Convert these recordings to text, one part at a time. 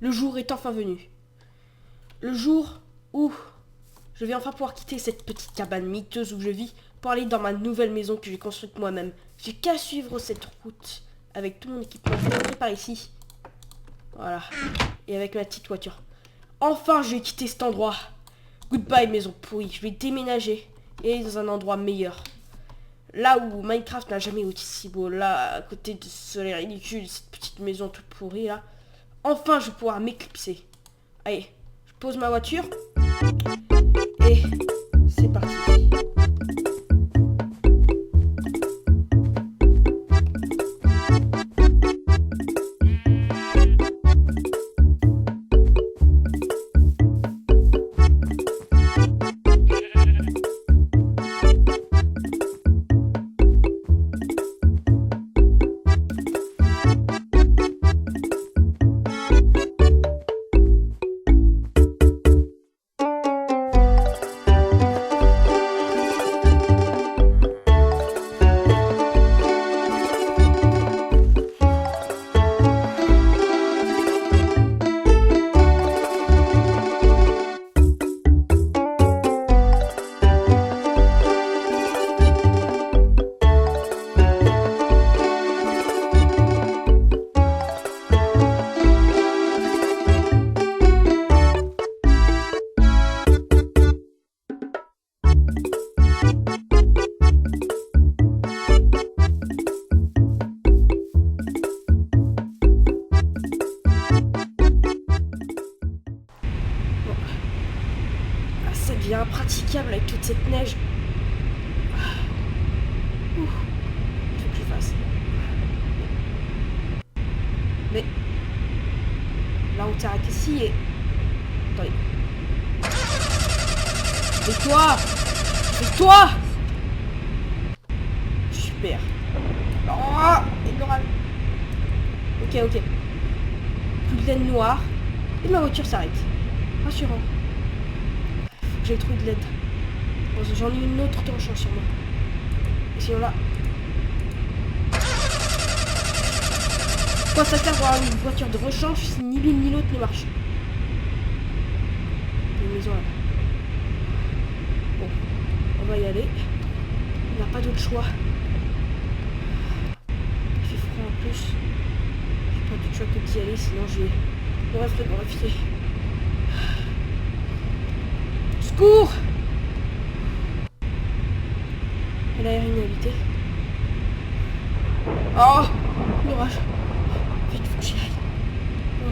Le jour est enfin venu. Le jour où je vais enfin pouvoir quitter cette petite cabane miteuse où je vis pour aller dans ma nouvelle maison que j'ai construite moi-même. J'ai qu'à suivre cette route avec tout mon équipement. Je vais rentrer par ici. Voilà. Et avec ma petite voiture. Enfin, je vais quitter cet endroit. Goodbye, maison pourrie. Je vais déménager et aller dans un endroit meilleur. Là où Minecraft n'a jamais été si beau. Là, à côté de ce soleil ridicule, cette petite maison toute pourrie, là. Enfin, je vais pouvoir m'éclipser. Allez, je pose ma voiture. Et c'est parti. Ça devient impraticable avec toute cette neige. Ouh, il faut que je fasse. Mais là on t'arrête ici et... Attendez. Fais-toi. Super. Oh, ignorable. Ok. Plus de laine noire. Et ma voiture s'arrête. Rassurant. J'ai trouvé de l'aide. Bon, j'en ai une autre tranchant sur moi. Et sinon là. Quoi ça sert d'avoir une voiture de rechange si ni l'une ni l'autre ne marche? Il y a une maison là. Bon, on va y aller. On n'a pas d'autre choix. Il fait froid en plus. J'ai pas d'autre choix que d'y aller, sinon j'aurais frigorifié. Secours! Et là, il y a rien à éviter. Oh! L'orage! Vite, faut que j'y aille. Oh.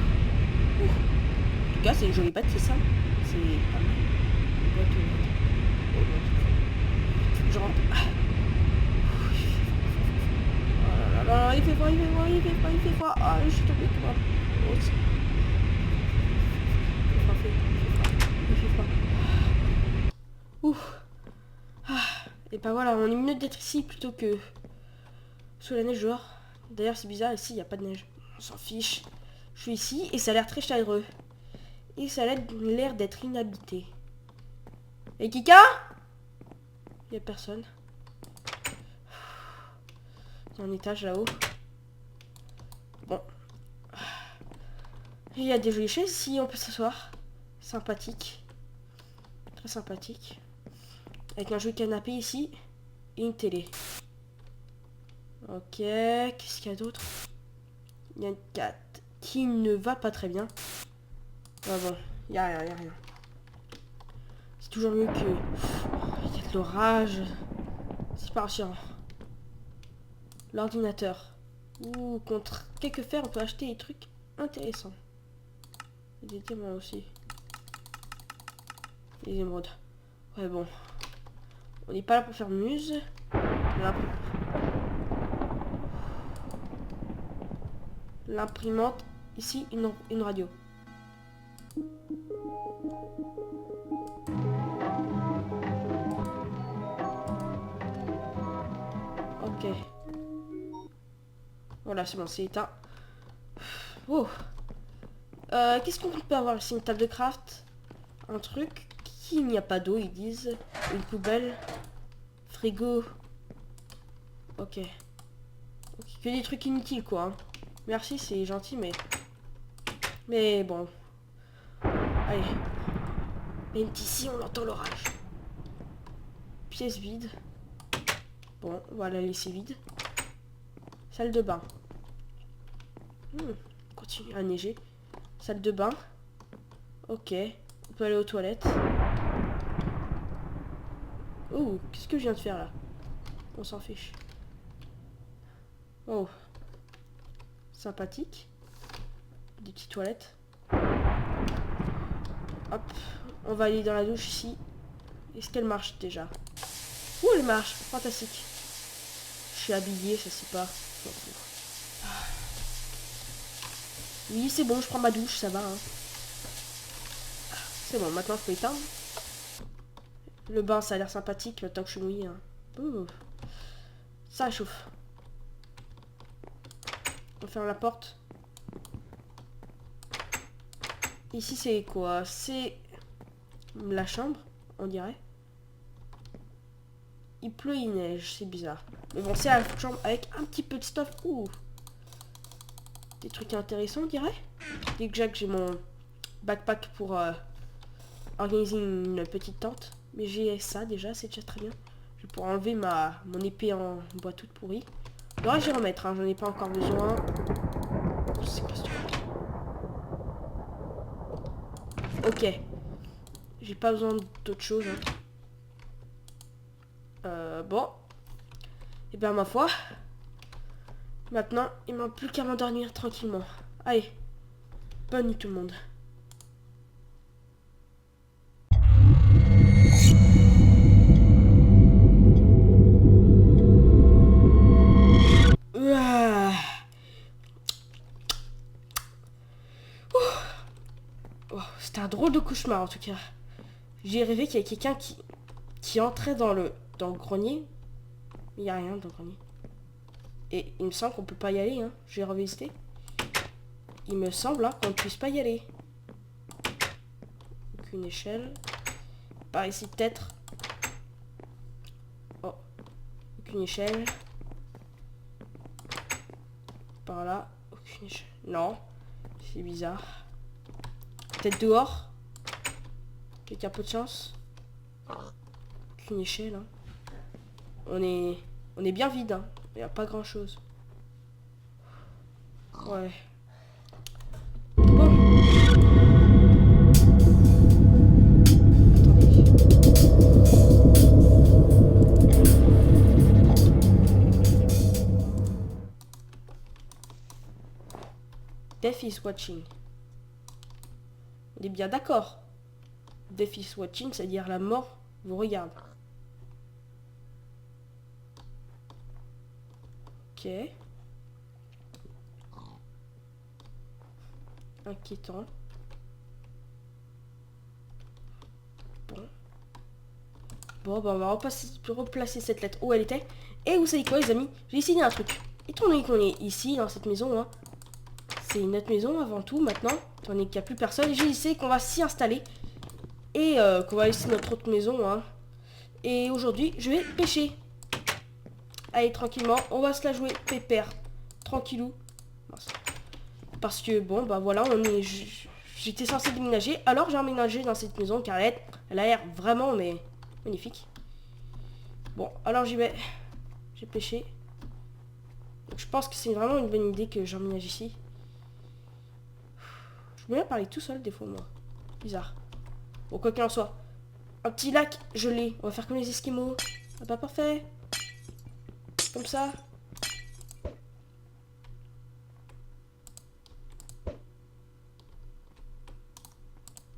En tout cas, c'est une jolie bâtisse, hein. C'est pas mal. Faut que je rentre. Oh là là, il fait froid. Ah, je suis tombée tout mal. Oh, il fait froid. Ouf. Et bah voilà, on est mieux d'être ici plutôt que sous la neige dehors. D'ailleurs c'est bizarre, ici il n'y a pas de neige. On s'en fiche. Je suis ici et ça a l'air très chaleureux. Et ça a l'air d'être inhabité. Et Kika? Il n'y a personne. Il y a un étage là-haut. Bon. Il y a des jolies chaises ici, on peut s'asseoir. Sympathique. Très sympathique. Avec un joli canapé ici. Et une télé. Ok. Qu'est-ce qu'il y a d'autre? Il y a une 4 qui ne va pas très bien. Ah bon. Il n'y a rien. C'est toujours mieux que... Il y a de l'orage. C'est pas rassurant. L'ordinateur. Ouh, contre quelques fers, on peut acheter des trucs intéressants. Et des diamants aussi. Et des émeraudes. Ouais, bon. On n'est pas là pour faire muse. L'imprimante. Ici, une radio. Ok. Voilà, c'est bon, c'est éteint. Oh. Qu'est-ce qu'on peut avoir ici? Une table de craft. Un truc. Il n'y a pas d'eau, ils disent. Une poubelle. Frigo. Ok. Que des trucs inutiles, quoi. Hein. Merci, c'est gentil, mais... Mais bon. Allez. Même d'ici, on entend l'orage. Pièce vide. Bon, on va la laisser vide. Salle de bain. Continue à neiger. Salle de bain. Ok. On peut aller aux toilettes. Oh, qu'est-ce que je viens de faire là? On s'en fiche. Oh. Sympathique. Des petites toilettes. Hop. On va aller dans la douche ici. Est-ce qu'elle marche déjà? Ouh, elle marche. Fantastique. Je suis habillé, ça c'est pas. Oui, c'est bon, je prends ma douche, ça va. Hein. C'est bon, maintenant je peux éteindre. Le bain, ça a l'air sympathique, maintenant que je suis mouillé. Hein. Ouh. Ça chauffe. On ferme la porte. Ici, c'est quoi? C'est la chambre, on dirait. Il pleut, il neige, c'est bizarre. Mais bon, c'est la chambre avec un petit peu de stuff. Ouh. Des trucs intéressants, on dirait. Déjà que j'ai mon backpack pour organiser une petite tente. Mais j'ai ça déjà, c'est déjà très bien. Je vais pouvoir enlever mon épée en bois toute pourrie. Là, je vais remettre, hein, j'en ai pas encore besoin. C'est pas stupide. Ok. J'ai pas besoin d'autre chose. Hein. Bon. Et bien, ma foi. Maintenant, il ne manque plus qu'à m'endormir tranquillement. Allez. Bonne nuit tout le monde. C'était un drôle de cauchemar en tout cas. J'ai rêvé qu'il y avait quelqu'un qui entrait dans le grenier. Il n'y a rien dans le grenier. Et il me semble qu'on peut pas y aller. Hein. Je vais revisiter. Il me semble hein, qu'on ne puisse pas y aller. Aucune échelle. Par ici peut-être. Oh. Aucune échelle. Par là. Aucune échelle. Non. C'est bizarre. Peut-être dehors. Quelqu'un a peu de chance. Aucune échelle. Hein. On est bien vide. Hein. Il n'y a pas grand chose. Ouais. Bon. Death is watching. On est bien d'accord. Death is watching, c'est-à-dire la mort vous regarde. Ok. Inquiétant. Bon, bah on va replacer cette lettre où elle était. Et vous savez quoi les amis? J'ai décidé un truc. Étant donné qu'on est ici, dans cette maison, hein, c'est notre maison avant tout maintenant. Étant donné qu'il n'y a plus personne, j'ai décidé qu'on va s'y installer. Et qu'on va laisser notre autre maison. Hein. Et aujourd'hui, je vais pêcher. Allez, tranquillement, on va se la jouer pépère. Tranquillou. Parce que bon, bah voilà, j'étais censé déménager. Alors j'ai emménagé dans cette maison car elle a l'air vraiment mais magnifique. Bon, alors j'y vais. J'ai pêché. Donc je pense que c'est vraiment une bonne idée que j'emménage ici. Je veux bien parler tout seul des fois moi. Bizarre. Bon, quoi qu'il en soit. Un petit lac, je l'ai. On va faire comme les Esquimaux. Ah bah parfait. Comme ça.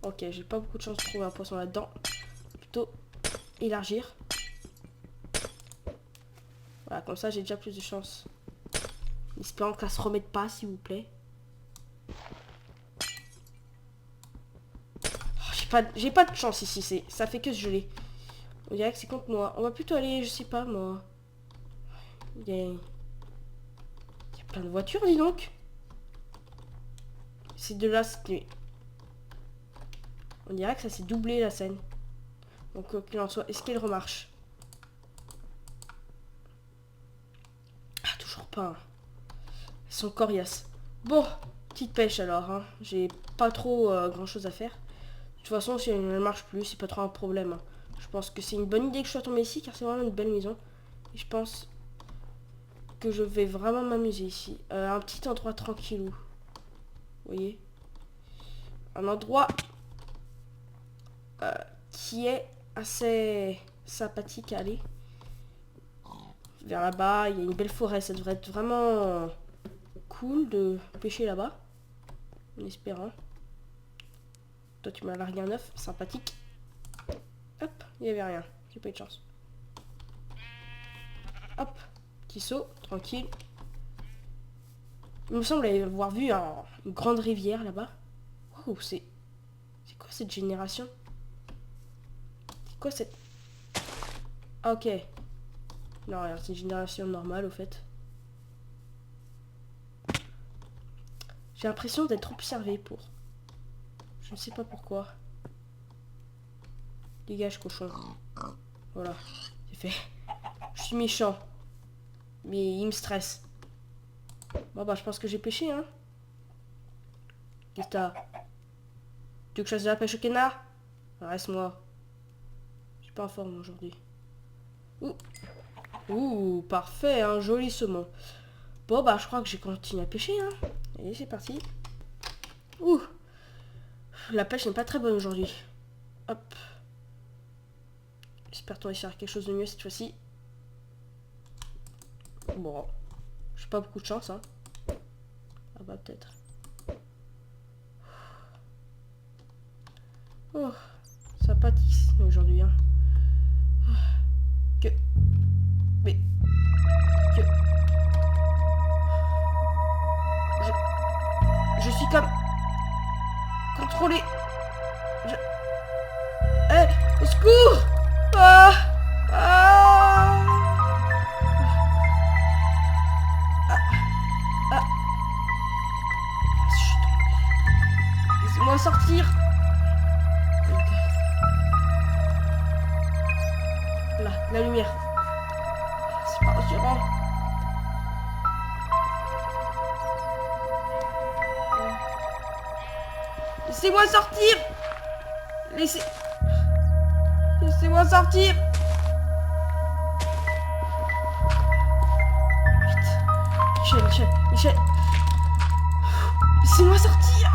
Ok, j'ai pas beaucoup de chance de trouver un poisson là-dedans. Plutôt élargir. Voilà, comme ça j'ai déjà plus de chance. Espérant que ça se remette pas, s'il vous plaît. Oh, j'ai pas de chance ici, ça fait que se geler. On dirait que c'est contre moi. On va plutôt aller, je sais pas moi. Il y a plein de voitures, dis donc. C'est de là, on dirait que ça s'est doublé la scène. Donc quoi qu'il en soit, est-ce qu'elle remarche? Ah, toujours pas. Elles sont coriaces. Bon, Petite pêche alors, hein. J'ai pas trop grand chose à faire. De toute façon, si elle ne marche plus, c'est pas trop un problème, hein. Je pense que c'est une bonne idée que je sois tombé ici, car c'est vraiment une belle maison. Et je pense que je vais vraiment m'amuser ici. Un petit endroit tranquillou. Vous voyez? Un endroit qui est assez sympathique à aller. Vers là-bas, il y a une belle forêt. Ça devrait être vraiment cool de pêcher là-bas. En espérant. Toi, tu m'as largué un œuf. Sympathique. Hop, il n'y avait rien. J'ai pas eu de chance. Hop, petit saut, tranquille. Il me semble avoir vu une grande rivière là-bas. Wow, c'est quoi cette génération? C'est quoi cette... Ah, ok. Non, rien, c'est une génération normale au fait. J'ai l'impression d'être observé pour... Je ne sais pas pourquoi. Dégage, cochon. Voilà, c'est fait. Je suis méchant. Mais il me stresse. Bon bah je pense que j'ai pêché, hein. Qu'est-ce que t'as? Tu veux que je fasse de la pêche au canard? Reste-moi. Je suis pas en forme aujourd'hui. Ouh. Ouh, parfait, un joli saumon. Bon bah je crois que j'ai continué à pêcher, hein. Allez, c'est parti. Ouh. La pêche n'est pas très bonne aujourd'hui. Hop. J'espère tomber sur quelque chose de mieux cette fois-ci. Bon. J'ai pas beaucoup de chance, hein. Ah bah peut-être. Oh. Sympathique aujourd'hui, hein. Que... Mais... Que... Je suis comme... contrôlé. Au secours! Ah! Ah! Ah! Laissez-moi sortir. Là, la lumière. C'est pas rassurant. Laissez-moi sortir. Laissez-moi sortir. Vite. Michel. Laissez-moi sortir.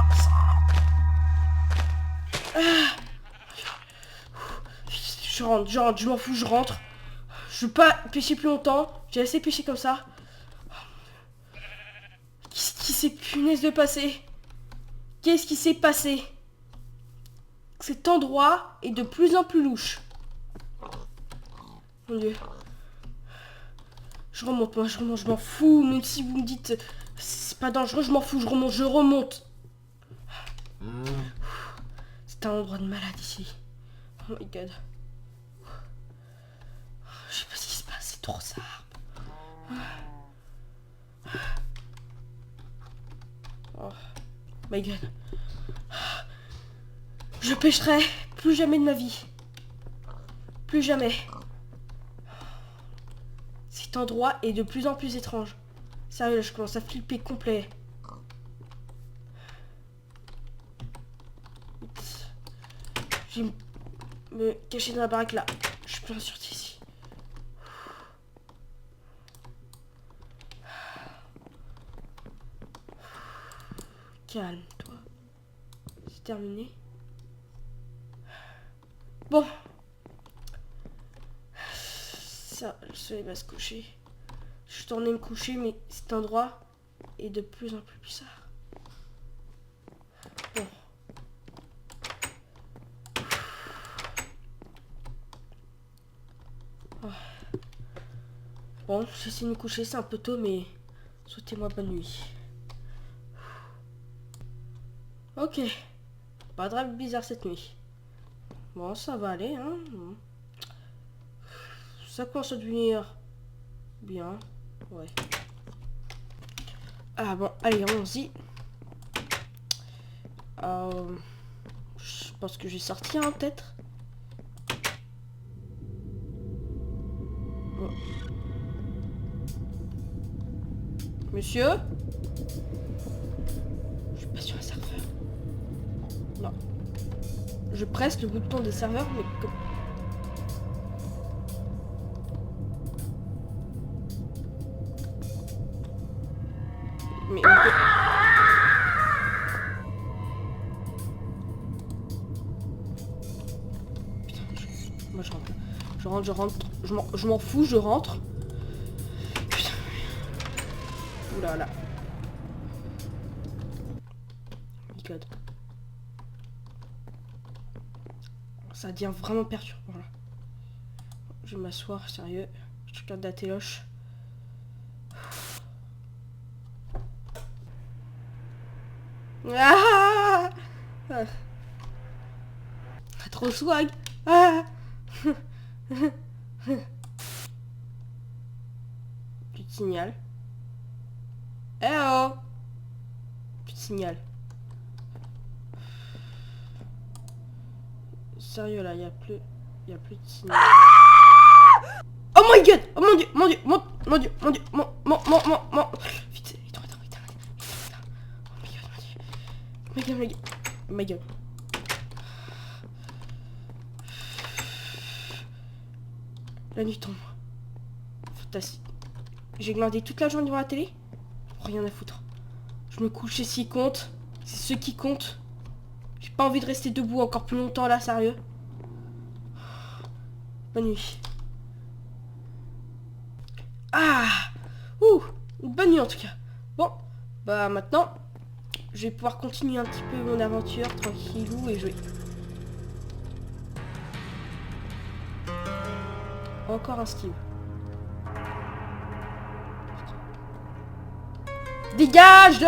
Je m'en fous, je rentre. Je veux pas pêcher plus longtemps. J'ai assez pêché comme ça. Qu'est-ce qui s'est punaise de passer? Qu'est-ce qui s'est passé? Cet endroit est de plus en plus louche. Mon Dieu. Je remonte, moi, je m'en fous. Même si vous me dites c'est pas dangereux, je m'en fous, je remonte. C'est un endroit de malade ici. Oh my god. Je sais pas ce qui se passe, c'est trop ça. Oh my god. Je pêcherai plus jamais de ma vie. Plus jamais. Cet endroit est de plus en plus étrange. Sérieux, là, je commence à flipper complet. Je vais me cacher dans la baraque là. Je suis plein de sûreté ici. Calme-toi. C'est terminé. Bon. Ça, le soleil va se coucher. Je suis tournée me coucher, mais cet endroit est de plus en plus bizarre. Bon. Oh. Bon, j'essaie de me coucher, c'est un peu tôt, mais souhaitez-moi bonne nuit. Ok. Pas de rêve bizarre cette nuit. Bon, ça va aller, hein. Ça commence à devenir bien. Ouais. Ah bon, allez, allons-y. Je pense que j'ai sorti, hein, peut-être. Bon. Monsieur? Je presse le bouton des serveurs, mais mais putain, moi je rentre, je m'en fous, je rentre. Putain. Oula là. God. Ça devient vraiment perturbant là. Je vais m'asseoir, sérieux. Je regarde la téloche. Ah, ah. Trop swag. Ah. Plus de signal. Eh oh. Plus de signal. Sérieux là, il y a plus de signal. Oh my god. Oh mon dieu, mon dieu, mon dieu, mon dieu, mon. Vite, vite, vite. Oh my god, my god. Oh my god. La nuit tombe. Fantastique. J'ai glandé toute la journée devant la télé. Rien à foutre. Je me couche et s'il compte. C'est ce qui compte. J'ai pas envie de rester debout encore plus longtemps là, sérieux. Bonne nuit. Ah. Ouh. Une bonne nuit en tout cas. Bon. Bah maintenant, je vais pouvoir continuer un petit peu mon aventure tranquillou et jouer. Encore un Steve. Dégage de...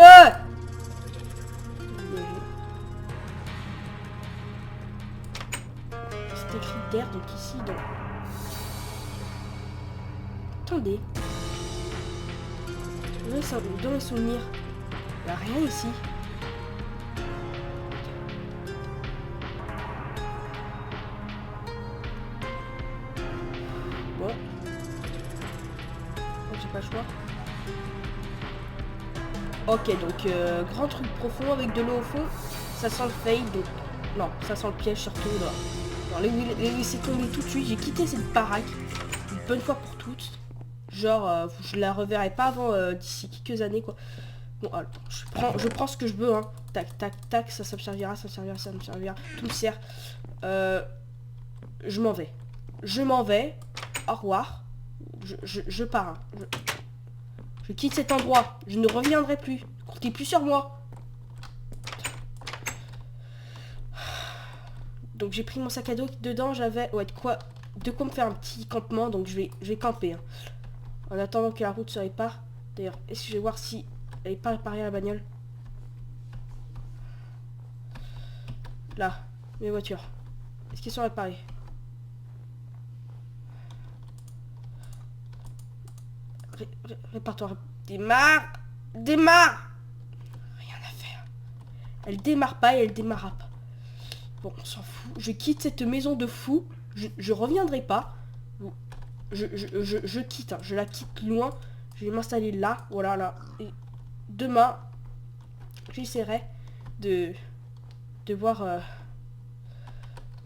C'est écrit d'air, donc ici, donc... Attendez. Dans les souvenirs, il n'y a rien ici. Bon. J'ai pas le choix. Ok, donc grand truc profond avec de l'eau au fond. Ça sent le fade, donc... Non, ça sent le piège surtout. Non, les laisser tomber tout de suite. J'ai quitté cette baraque une bonne fois pour toutes. Genre, je la reverrai pas avant d'ici quelques années, quoi. Bon, alors, je prends ce que je veux, hein. Tac, tac, tac, ça me servira, ça me servira, ça me servira. Tout me sert. Je m'en vais. Je m'en vais. Au revoir. Je pars. Hein. Je quitte cet endroit. Je ne reviendrai plus. Comptez plus sur moi. Donc j'ai pris mon sac à dos. Dedans j'avais de quoi me faire un petit campement. Donc je vais camper. Hein. En attendant que la route se répare. D'ailleurs, est-ce que je vais voir si elle n'est pas réparée à la bagnole. Là, mes voitures. Est-ce qu'elles sont réparées? Répare-toi. Démarre. Démarre. Rien à faire. Elle démarre pas et elle démarra pas. Bon, on s'en fout. Je quitte cette maison de fou. Je reviendrai pas. Je quitte. Hein. Je la quitte loin. Je vais m'installer là. Voilà, là. Et demain, j'essaierai de voir...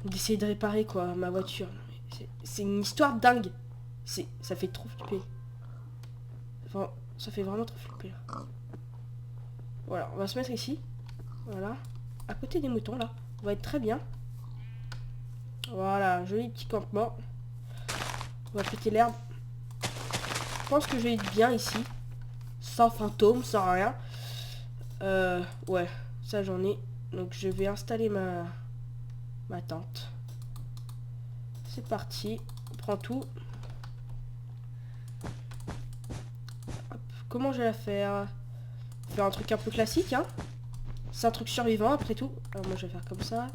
d'essayer de réparer, quoi, ma voiture. C'est une histoire dingue. Ça fait trop flipper. Enfin, ça fait vraiment trop flipper. Voilà, on va se mettre ici. Voilà. À côté des moutons, là. On va être très bien. Voilà, joli petit campement. On va péter l'herbe. Je pense que je vais être bien ici. Sans fantômes, sans rien. Ouais, ça j'en ai. Donc je vais installer ma tente. C'est parti. On prend tout. Hop. Comment je vais la faire? Faire un truc un peu classique, hein. C'est un truc survivant après tout. Alors moi je vais faire comme ça.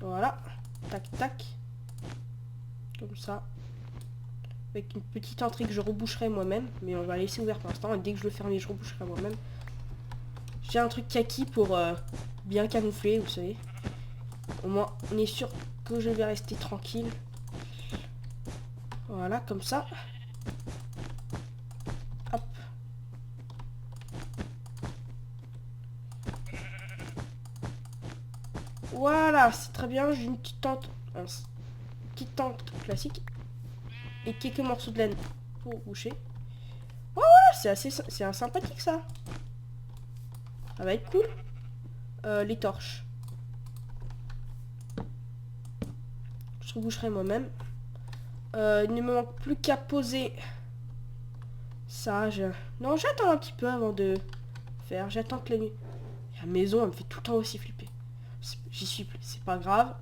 Voilà. Tac tac. Comme ça. Avec une petite entrée que je reboucherai moi-même. Mais on va la laisser ouverte pour l'instant. Et dès que je le ferme, je reboucherai moi-même. J'ai un truc kaki pour bien camoufler, vous savez. Au moins, on est sûr que je vais rester tranquille. Voilà, comme ça. Hop. Voilà, c'est très bien. J'ai une petite tente classique. Et quelques morceaux de laine pour boucher. Oh, voilà, c'est sympathique ça. Ça va être cool. Les torches. Je reboucherai moi-même. Il ne me manque plus qu'à poser ça. Non, j'attends un petit peu avant de faire. J'attends que la nuit. La maison, elle me fait tout le temps aussi flipper. J'y suis plus. C'est pas grave.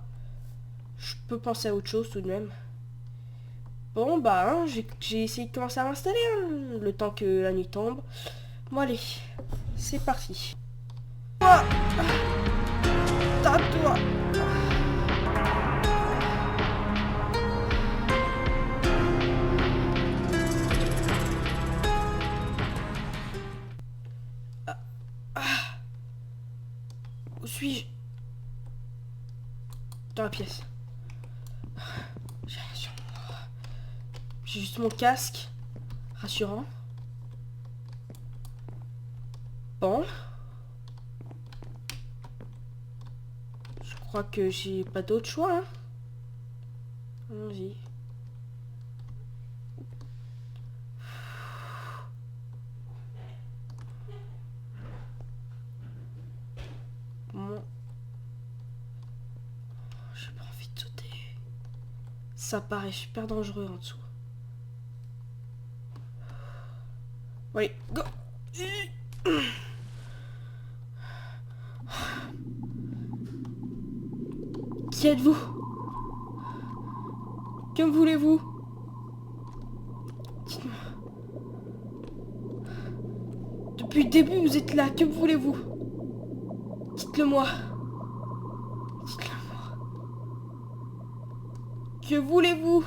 Je peux penser à autre chose tout de même. Bon, bah, hein, j'ai essayé de commencer à m'installer, hein, le temps que la nuit tombe. Bon, allez, c'est parti. Toi, tape-toi. Où suis-je? Dans la pièce. J'ai juste mon casque. Rassurant. Bon. Je crois que j'ai pas d'autre choix. Hein. Allons-y. Bon. J'ai pas envie de sauter. Ça paraît super dangereux en dessous. Bon, allez, go! Qui êtes-vous? Que voulez-vous? Dites-moi. Depuis le début, vous êtes là. Que voulez-vous? Dites-le-moi. Dites-le-moi. Que voulez-vous?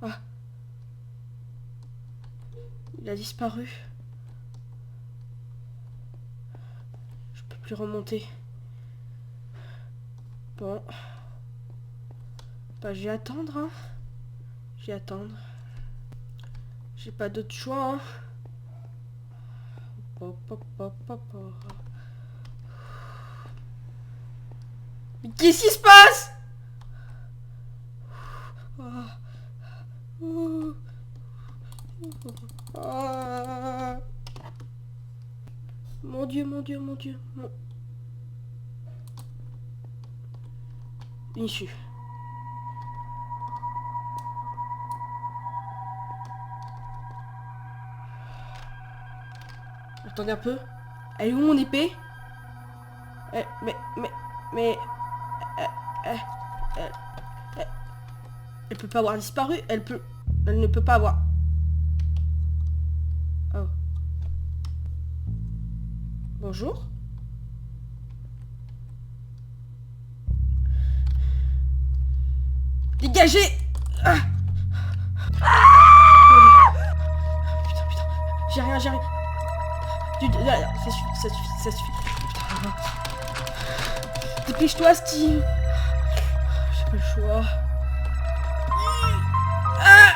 Ah. Il a disparu. Je peux plus remonter. Bon. Bah, je vais attendre, hein. Je vais attendre. J'ai pas d'autre choix, hein. Hop, hop, hop, hop, hop. Mais qu'est-ce qui se passe? Ah. Oh. Ah. Mon Dieu, mon Dieu, mon Dieu. Une issue. Attendez un peu. Elle est où mon épée? Mais... Elle peut pas avoir disparu. Elle ne peut pas avoir... Oh. Bonjour. Dégagez! Ah. Putain. J'ai rien. Ça suffit. Putain. Dépêche-toi, Steve. J'ai pas le choix. Ah.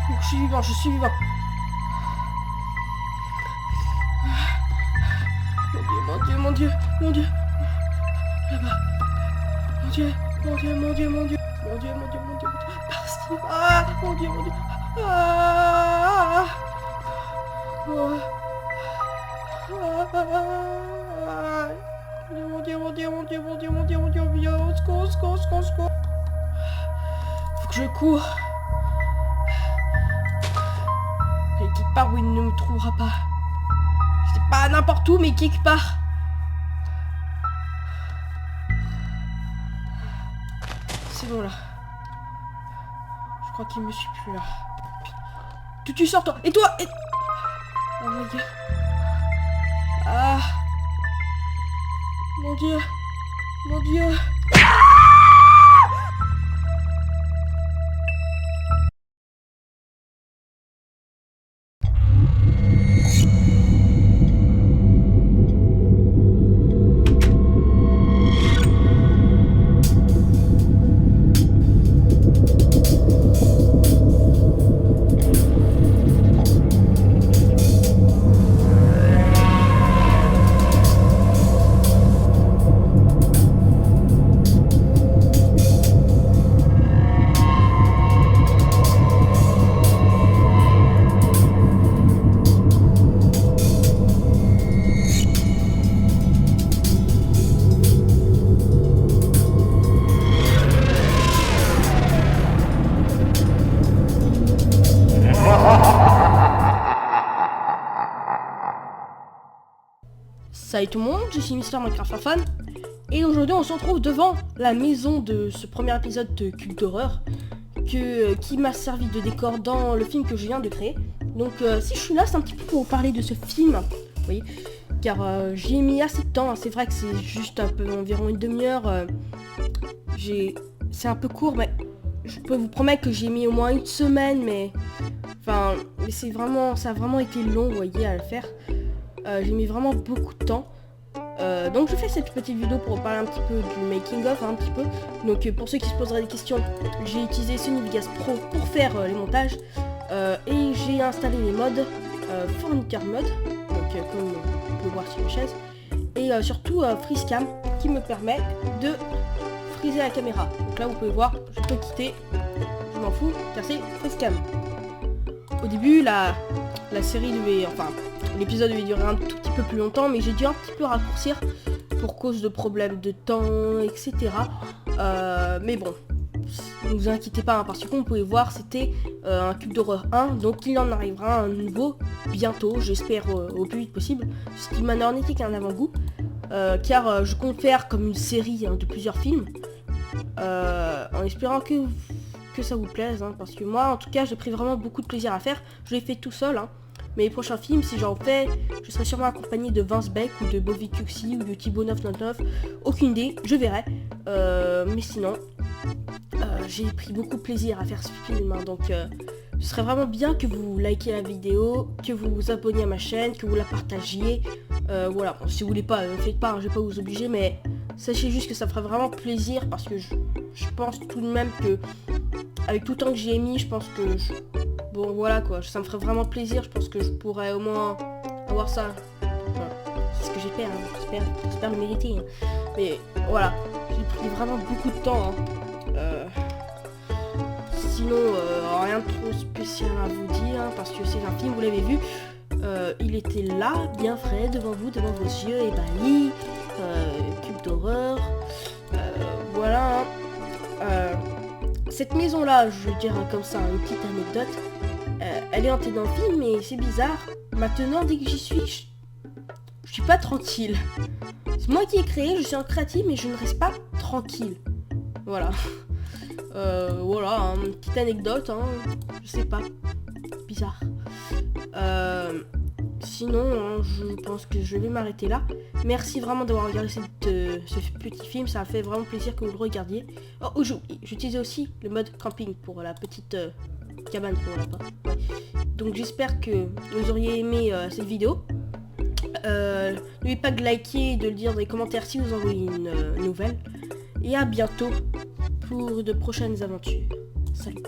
Je suis vivant. Mon Dieu. Là-bas. Mon Dieu. Par Steve. Ah, mon Dieu. Ah. Oh. Mon Dieu, au secours. Faut que je cours. Et quelque part où il ne me trouvera pas. Je sais pas n'importe où, mais quelque part. C'est bon là. Je crois qu'il me suit plus là. Tu sors toi. Et toi Oh my god. Ah. Mon Dieu. Salut tout le monde, je suis Mister Minecraft Fan. Et aujourd'hui on se retrouve devant la maison de ce premier épisode de Cube d'horreur qui m'a servi de décor dans le film que je viens de créer. Donc si je suis là, c'est un petit peu pour vous parler de ce film, vous voyez, car j'y ai mis assez de temps. C'est vrai que c'est juste un peu environ une demi-heure. C'est un peu court, mais je peux vous promettre que j'ai mis au moins une semaine, mais ça a vraiment été long, vous voyez, à le faire. J'ai mis vraiment beaucoup de temps. Donc je fais cette petite vidéo pour parler un petit peu du making of, un petit peu. Donc pour ceux qui se poseraient des questions, j'ai utilisé Sony Vegas Pro pour faire les montages. Et j'ai installé les mods Furniture Mode, donc comme vous pouvez voir sur ma chaise. Et surtout Freeze Cam qui me permet de friser la caméra. Donc là vous pouvez voir, je peux quitter, je m'en fous, car c'est Freeze Cam. Au début la série devait, l'épisode devait durer un tout petit peu plus longtemps, mais j'ai dû un petit peu raccourcir pour cause de problèmes de temps, etc. Mais bon, ne vous inquiétez pas, hein, parce que comme vous pouvez voir, c'était un Cube d'horreur 1, donc il en arrivera un nouveau bientôt, j'espère au plus vite possible. Ce qui n'en était qu'un avant-goût, car je compte faire comme une série de plusieurs films, en espérant que ça vous plaise, hein, parce que moi, en tout cas, j'ai pris vraiment beaucoup de plaisir à faire. Je l'ai fait tout seul, hein. Mais les prochains films, si j'en fais, je serai sûrement accompagné de Vince Beck ou de Bobby Cuxi ou de Thibaut 999. Aucune idée, je verrai. Mais sinon, j'ai pris beaucoup de plaisir à faire ce film, hein, donc ce serait vraiment bien que vous likez la vidéo, que vous vous abonniez à ma chaîne, que vous la partagiez. Voilà, bon, si vous voulez pas, ne faites pas, hein, je vais pas vous obliger, mais sachez juste que ça ferait vraiment plaisir parce que je pense tout de même que avec tout le temps que j'y ai mis, je pense que bon voilà quoi, ça me ferait vraiment plaisir. Je pense que je pourrais au moins avoir ça. Enfin, c'est ce que j'espère, hein. J'espère le mériter, hein. Mais voilà, j'ai pris vraiment beaucoup de temps, hein. Sinon rien de trop spécial à vous dire, hein, parce que c'est un film, vous l'avez vu, il était là, bien frais, devant vous, devant vos yeux, ébahis, Cube d'horreur, voilà, hein. Cette maison là, je veux dire comme ça, une petite anecdote, elle est hantée dans le film, mais c'est bizarre. Maintenant, dès que j'y suis, je suis pas tranquille. C'est moi qui ai créé, je suis un créatif, mais je ne reste pas tranquille. Voilà. Voilà, hein, une petite anecdote, hein, je sais pas. Bizarre. Sinon, hein, je pense que je vais m'arrêter là. Merci vraiment d'avoir regardé ce petit film, ça a fait vraiment plaisir que vous le regardiez. Oh, j'utilisais aussi le mode camping pour la petite cabane pour lapin. Ouais. Donc j'espère que vous auriez aimé cette vidéo. N'oubliez pas de liker et de le dire dans les commentaires si vous en voulez une nouvelle. Et à bientôt pour de prochaines aventures. Salut.